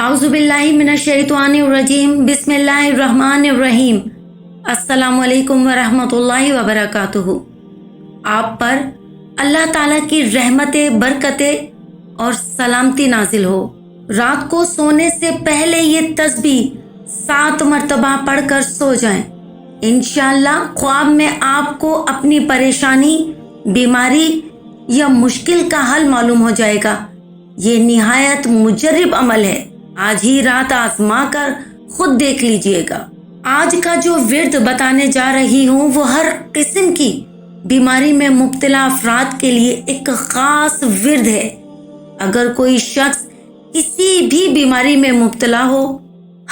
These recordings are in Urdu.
اعوذ باللہ من الشیطان الرجیم بسم اللہ الرحمن الرحیم السلام علیکم ورحمۃ اللہ وبرکاتہ۔ آپ پر اللہ تعالیٰ کی رحمتیں، برکتیں اور سلامتی نازل ہو۔ رات کو سونے سے پہلے یہ تسبیح 7 مرتبہ پڑھ کر سو جائیں۔ انشاءاللہ خواب میں آپ کو اپنی پریشانی، بیماری یا مشکل کا حل معلوم ہو جائے گا۔ یہ نہایت مجرب عمل ہے، آج ہی رات آزما کر خود دیکھ لیجئے گا۔ آج کا جو ورد بتانے جا رہی ہوں وہ ہر قسم کی بیماری میں مبتلا افراد کے لیے ایک خاص ورد ہے۔ اگر کوئی شخص کسی بھی بیماری میں مبتلا ہو،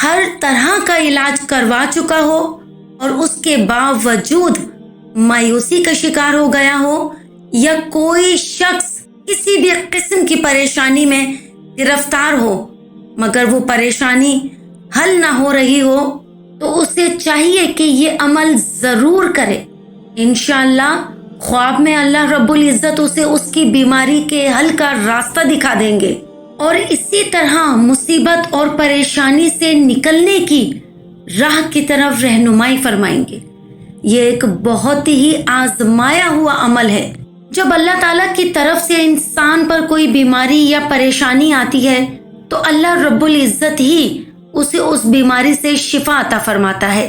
ہر طرح کا علاج کروا چکا ہو اور اس کے باوجود مایوسی کا شکار ہو گیا ہو، یا کوئی شخص کسی بھی قسم کی پریشانی میں گرفتار ہو مگر وہ پریشانی حل نہ ہو رہی ہو، تو اسے چاہیے کہ یہ عمل ضرور کرے۔ انشاءاللہ خواب میں اللہ رب العزت اسے اس کی بیماری کے حل کا راستہ دکھا دیں گے اور اسی طرح مصیبت اور پریشانی سے نکلنے کی راہ کی طرف رہنمائی فرمائیں گے۔ یہ ایک بہت ہی آزمایا ہوا عمل ہے۔ جب اللہ تعالیٰ کی طرف سے انسان پر کوئی بیماری یا پریشانی آتی ہے تو اللہ رب العزت ہی اسے اس بیماری سے شفا عطا فرماتا ہے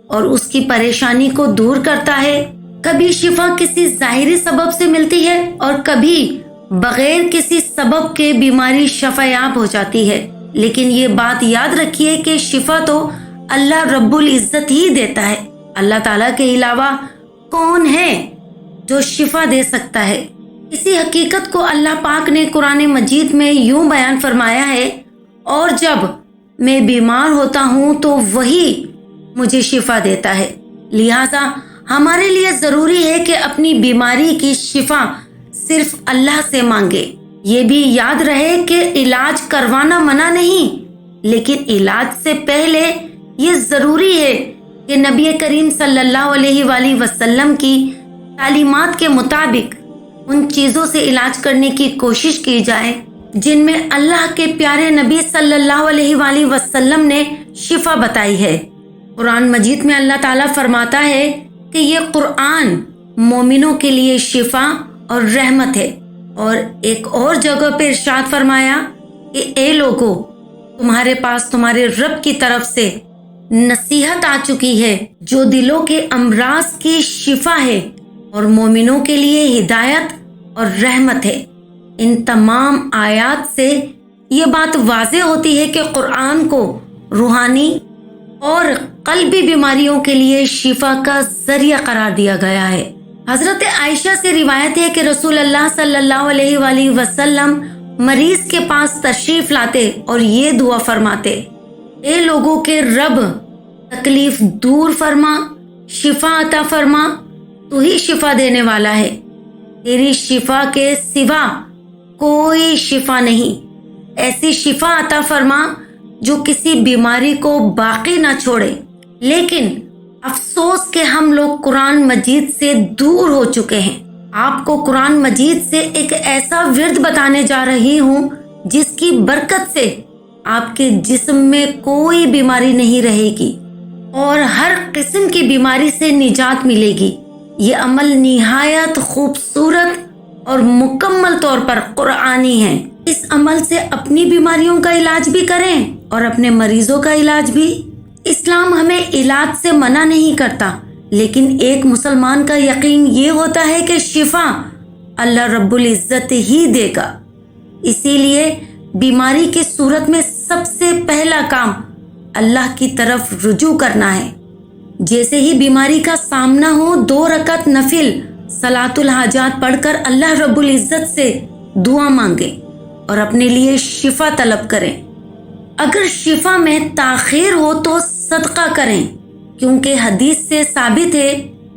اور اس کی پریشانی کو دور کرتا ہے۔ کبھی شفا کسی ظاہری سبب سے ملتی ہے اور کبھی بغیر کسی سبب کے بیماری شفا یاب ہو جاتی ہے، لیکن یہ بات یاد رکھیے کہ شفا تو اللہ رب العزت ہی دیتا ہے۔ اللہ تعالیٰ کے علاوہ کون ہے جو شفا دے سکتا ہے؟ اسی حقیقت کو اللہ پاک نے قرآن مجید میں یوں بیان فرمایا ہے، اور جب میں بیمار ہوتا ہوں تو وہی مجھے شفا دیتا ہے۔ لہٰذا ہمارے لیے ضروری ہے کہ اپنی بیماری کی شفا صرف اللہ سے مانگے۔ یہ بھی یاد رہے کہ علاج کروانا منع نہیں، لیکن علاج سے پہلے یہ ضروری ہے کہ نبی کریم صلی اللہ علیہ وآلہ وسلم کی تعلیمات کے مطابق ان چیزوں سے علاج کرنے کی کوشش کی جائے جن میں اللہ کے پیارے نبی صلی اللہ علیہ وآلہ وسلم نے شفا بتائی ہے۔ قرآن مجید میں اللہ تعالیٰ فرماتا ہے کہ یہ قرآن مومنوں کے لیے شفا اور رحمت ہے، اور ایک اور جگہ پہ ارشاد فرمایا کہ اے لوگو، تمہارے پاس تمہارے رب کی طرف سے نصیحت آ چکی ہے جو دلوں کے امراض کی شفا ہے اور مومنوں کے لیے ہدایت اور رحمت ہے۔ ان تمام آیات سے یہ بات واضح ہوتی ہے کہ قرآن کو روحانی اور قلبی بیماریوں کے لیے شفا کا ذریعہ قرار دیا گیا ہے۔ حضرت عائشہ سے روایت ہے کہ رسول اللہ صلی اللہ علیہ وآلہ وسلم مریض کے پاس تشریف لاتے اور یہ دعا فرماتے، اے لوگوں کے رب، تکلیف دور فرما، شفا عطا فرما، تو ہی شفا دینے والا ہے، تیری شفا کے سوا کوئی شفا نہیں۔ ایسی شفا عطا فرما جو کسی بیماری کو باقی نہ چھوڑے۔ لیکن افسوس کہ ہم لوگ قرآن مجید سے دور ہو چکے ہیں۔ آپ کو قرآن مجید سے ایک ایسا ورد بتانے جا رہی ہوں جس کی برکت سے آپ کے جسم میں کوئی بیماری نہیں رہے گی اور ہر قسم کی بیماری سے نجات ملے گی۔ یہ عمل نہایت خوبصورت اور مکمل طور پر قرآنی ہے۔ اس عمل سے اپنی بیماریوں کا علاج بھی کریں اور اپنے مریضوں کا علاج بھی۔ اسلام ہمیں علاج سے منع نہیں کرتا، لیکن ایک مسلمان کا یقین یہ ہوتا ہے کہ شفا اللہ رب العزت ہی دے گا۔ اسی لیے بیماری کی صورت میں سب سے پہلا کام اللہ کی طرف رجوع کرنا ہے۔ جیسے ہی بیماری کا سامنا ہو، 2 رکعت نفل صلاۃ الحاجات پڑھ کر اللہ رب العزت سے دعا مانگیں اور اپنے لیے شفا طلب کریں۔ اگر شفا میں تاخیر ہو تو صدقہ کریں، کیونکہ حدیث سے ثابت ہے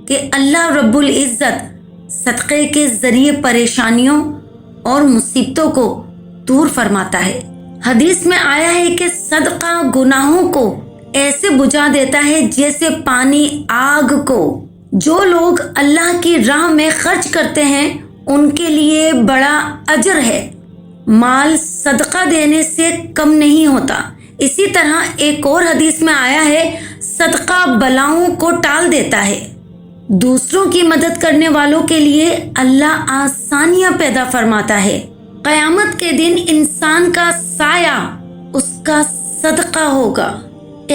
کہ اللہ رب العزت صدقے کے ذریعے پریشانیوں اور مصیبتوں کو دور فرماتا ہے۔ حدیث میں آیا ہے کہ صدقہ گناہوں کو ایسے بجھا دیتا ہے جیسے پانی آگ کو۔ جو لوگ اللہ کی راہ میں خرچ کرتے ہیں ان کے لیے بڑا اجر ہے۔ مال صدقہ دینے سے کم نہیں ہوتا۔ اسی طرح ایک اور حدیث میں آیا ہے، صدقہ بلاؤں کو ٹال دیتا ہے۔ دوسروں کی مدد کرنے والوں کے لیے اللہ آسانیاں پیدا فرماتا ہے۔ قیامت کے دن انسان کا سایہ اس کا صدقہ ہوگا۔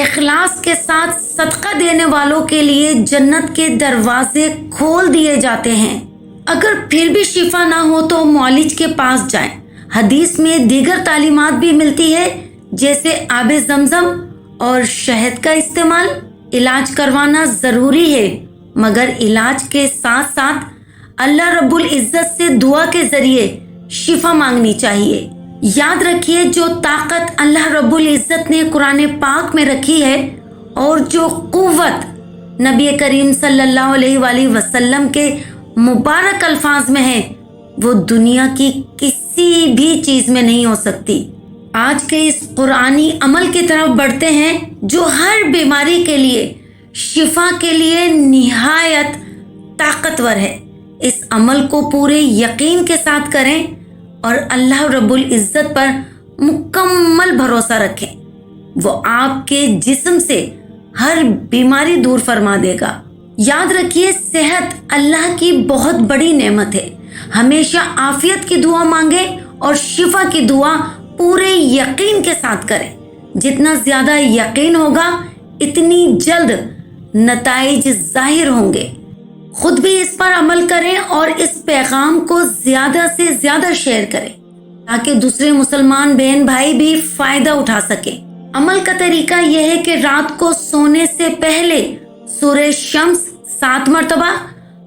اخلاص کے ساتھ صدقہ دینے والوں کے لیے جنت کے دروازے کھول دیے جاتے ہیں۔ اگر پھر بھی شفا نہ ہو تو معالج کے پاس جائیں۔ حدیث میں دیگر تعلیمات بھی ملتی ہے، جیسے آب زمزم اور شہد کا استعمال۔ علاج کروانا ضروری ہے، مگر علاج کے ساتھ ساتھ اللہ رب العزت سے دعا کے ذریعے شفا مانگنی چاہیے۔ یاد رکھیے، جو طاقت اللہ رب العزت نے قرآن پاک میں رکھی ہے اور جو قوت نبی کریم صلی اللہ علیہ وآلہ وسلم کے مبارک الفاظ میں ہے، وہ دنیا کی کسی بھی چیز میں نہیں ہو سکتی۔ آج کے اس قرآنی عمل کی طرف بڑھتے ہیں جو ہر بیماری کے لیے شفا کے لیے نہایت طاقتور ہے۔ اس عمل کو پورے یقین کے ساتھ کریں اور اللہ رب العزت پر مکمل بھروسہ رکھیں، وہ آپ کے جسم سے ہر بیماری دور فرما دے گا۔ یاد رکھیے، صحت اللہ کی بہت بڑی نعمت ہے۔ ہمیشہ عافیت کی دعا مانگیں اور شفا کی دعا پورے یقین کے ساتھ کریں۔ جتنا زیادہ یقین ہوگا اتنی جلد نتائج ظاہر ہوں گے۔ خود بھی اس پر عمل کریں اور اس پیغام کو زیادہ سے زیادہ شیئر کریں تاکہ دوسرے مسلمان بہن بھائی بھی فائدہ اٹھا سکیں۔ عمل کا طریقہ یہ ہے کہ رات کو سونے سے پہلے سورہ شمس 7 مرتبہ،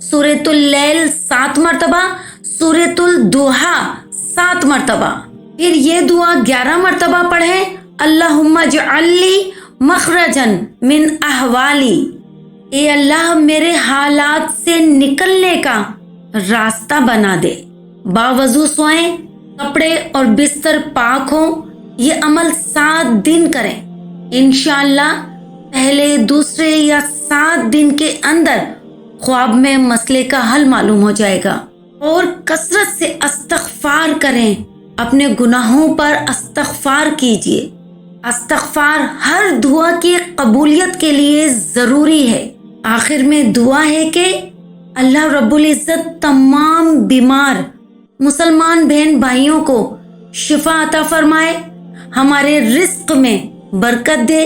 سورۃ اللیل 7 مرتبہ، سورۃ الضحیٰ 7 مرتبہ، پھر یہ دعا 11 مرتبہ پڑھیں۔ اللہم اجعل لی مخرجا من احوالی، اے اللہ میرے حالات سے نکلنے کا راستہ بنا دے۔ باوضو سوئیں، کپڑے اور بستر پاک ہوں۔ یہ عمل 7 دن کریں۔ انشاءاللہ پہلے، دوسرے یا 7 دن کے اندر خواب میں مسئلے کا حل معلوم ہو جائے گا۔ اور کثرت سے استغفار کریں، اپنے گناہوں پر استغفار کیجیے۔ استغفار ہر دعا کی قبولیت کے لیے ضروری ہے۔ آخر میں دعا ہے کہ اللہ رب العزت تمام بیمار مسلمان بہن بھائیوں کو شفا عطا فرمائے، ہمارے رزق میں برکت دے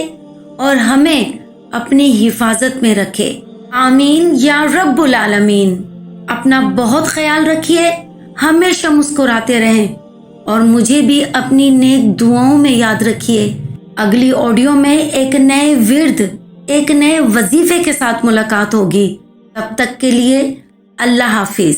اور ہمیں اپنی حفاظت میں رکھے۔ آمین یا رب العالمین۔ اپنا بہت خیال رکھیے، ہمیشہ مسکراتے رہیں اور مجھے بھی اپنی نیک دعاؤں میں یاد رکھیے۔ اگلی آڈیو میں ایک نئے ورد، ایک نئے وظیفے کے ساتھ ملاقات ہوگی۔ تب تک کے لیے اللہ حافظ۔